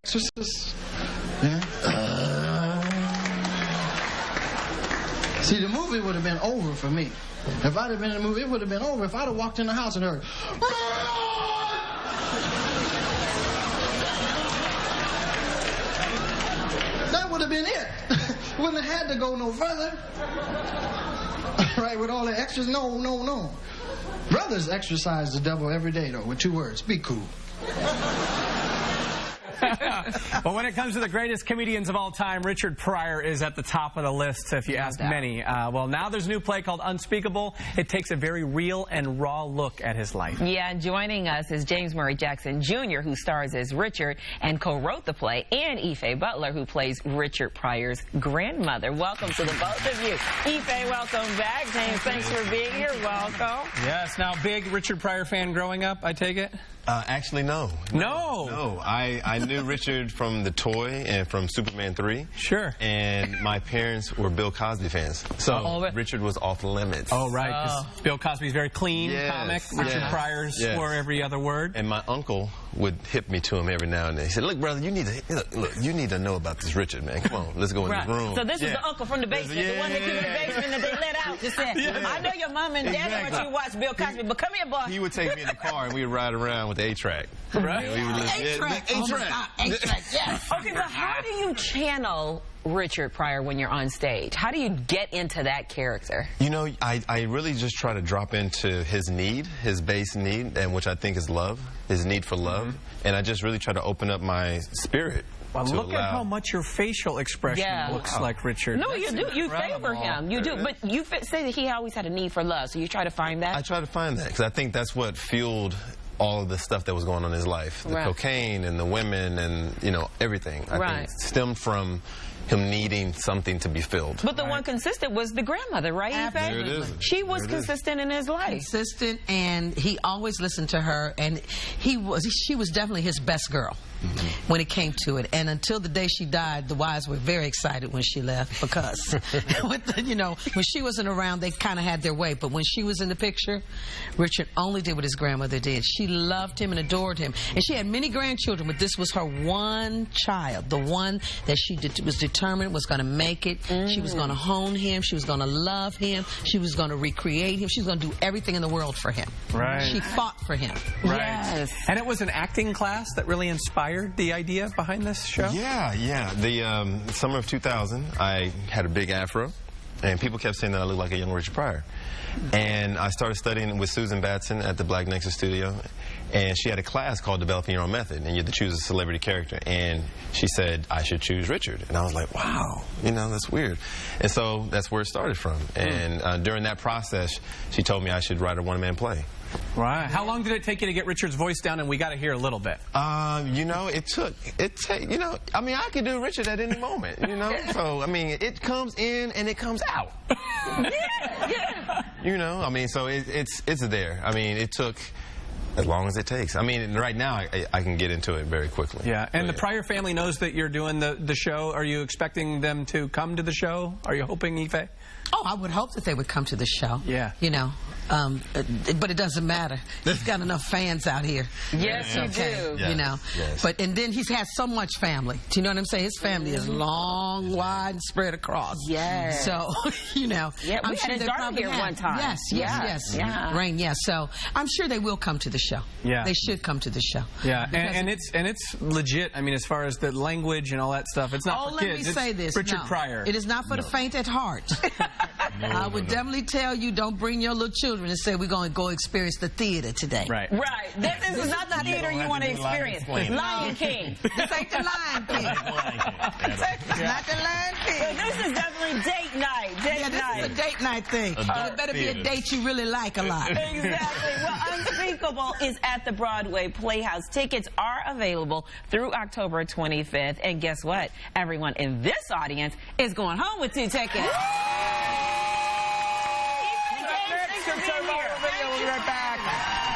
Exorcist. Yeah. See, the movie would have been over for me. If I'd have been in the movie, it would have been over if I'd have walked in the house and heard. That would have been it. Wouldn't have had to go no further. Right, with all the extras? No. Brothers exercise the devil every day, though, with 2 words. Be cool. Well, when it comes to the greatest comedians of all time, Richard Pryor is at the top of the list, if you ask many. Well, now there's a new play called Unspeakable. It takes a very real and raw look at his life. Yeah, joining us is James Murray Jackson Jr., who stars as Richard and co-wrote the play, and Ife Butler, who plays Richard Pryor's grandmother. Welcome to the both of you. Ife, welcome back. James, thanks for being here. Welcome. Yes, now big Richard Pryor fan growing up, I take it? Actually, no. No? I knew Richard from The Toy and from Superman 3. Sure. And my parents were Bill Cosby fans. So Richard was off limits. Oh, right. 'Cause Bill Cosby's very clean comic. Richard Pryor swore every other word. And my uncle would hip me to him every now and then. He said, look, brother, you need to know about this Richard, man. Come on, let's go in this room. So this is the uncle from the basement, the one that came in the basement that they let out. Just said, I know your mom and dad want you to watch Bill Cosby, but come here, boy. He would take me in the car and we would ride around with the A-track. Right. A-track. A-track, yes. Okay, but how do you channel Richard Pryor when you're on stage? How do you get into that character? You know, I really just try to drop into his need, his base need, and which I think is love, his need for love. And I just really try to open up my spirit. Well, look at how much your facial expression looks like Richard. No, you do. You favor him. You do. But you say that he always had a need for love, so you try to find that? I try to find that because I think that's what fueled all of the stuff that was going on in his life. The cocaine and the women and, you know, everything. I think stemmed from him needing something to be filled. But the one consistent was the grandmother, right? Absolutely. She was consistent in his life. Consistent, and he always listened to her, and she was definitely his best girl when it came to it. And until the day she died, the wives were very excited when she left because, when she wasn't around, they kind of had their way. But when she was in the picture, Richard only did what his grandmother did. She loved him and adored him. And she had many grandchildren, but this was her one child, the one that she was determined was going to make it. She was going to hone him. She was going to love him. She was going to recreate him. She was going to do everything in the world for him. Right. She fought for him. Right. Yes. And it was an acting class that really inspired the idea behind this show? Yeah. The summer of 2000, I had a big afro, and people kept saying that I looked like a young Richard Pryor. And I started studying with Susan Batson at the Black Nexus Studio, and she had a class called Developing Your Own Method, and you had to choose a celebrity character. And she said I should choose Richard, and I was like, wow, that's weird. And so that's where it started from. And during that process, she told me I should write a one-man play. Right. How long did it take you to get Richard's voice down? And we got to hear a little bit. I could do Richard at any moment, So, it comes in and it comes out. So it's there. It took as long as it takes. Right now I can get into it very quickly. Yeah. And the Pryor family knows that you're doing the show. Are you expecting them to come to the show? Are you hoping, Ife? Oh, I would hope that they would come to the show. Yeah. But it doesn't matter. He's got enough fans out here. Yes, you do. Yes. And then he's had so much family. Do you know what I'm saying? His family is long, wide, and spread across. Yes. So, Yeah, I'm we sure had they a probably here one time. Yes. Yeah. Rain, yes. So I'm sure they will come to the show. Yeah. They should come to the show. Yeah. And it's legit. As far as the language and all that stuff, it's not for kids. Let me say this. Richard Pryor. It is not for the faint at heart. I would definitely tell you, don't bring your little children and say we're going to go experience the theater today. Right. This is not the theater you want to experience. Lion King. This ain't the Lion King. It's not the Lion King. Well, this is definitely date night. This is a date night thing. It better be a date you really like a lot. Exactly. Well, Unspeakable is at the Broadway Playhouse. Tickets are available through October 25th. And guess what? Everyone in this audience is going home with 2 tickets. We'll be right back.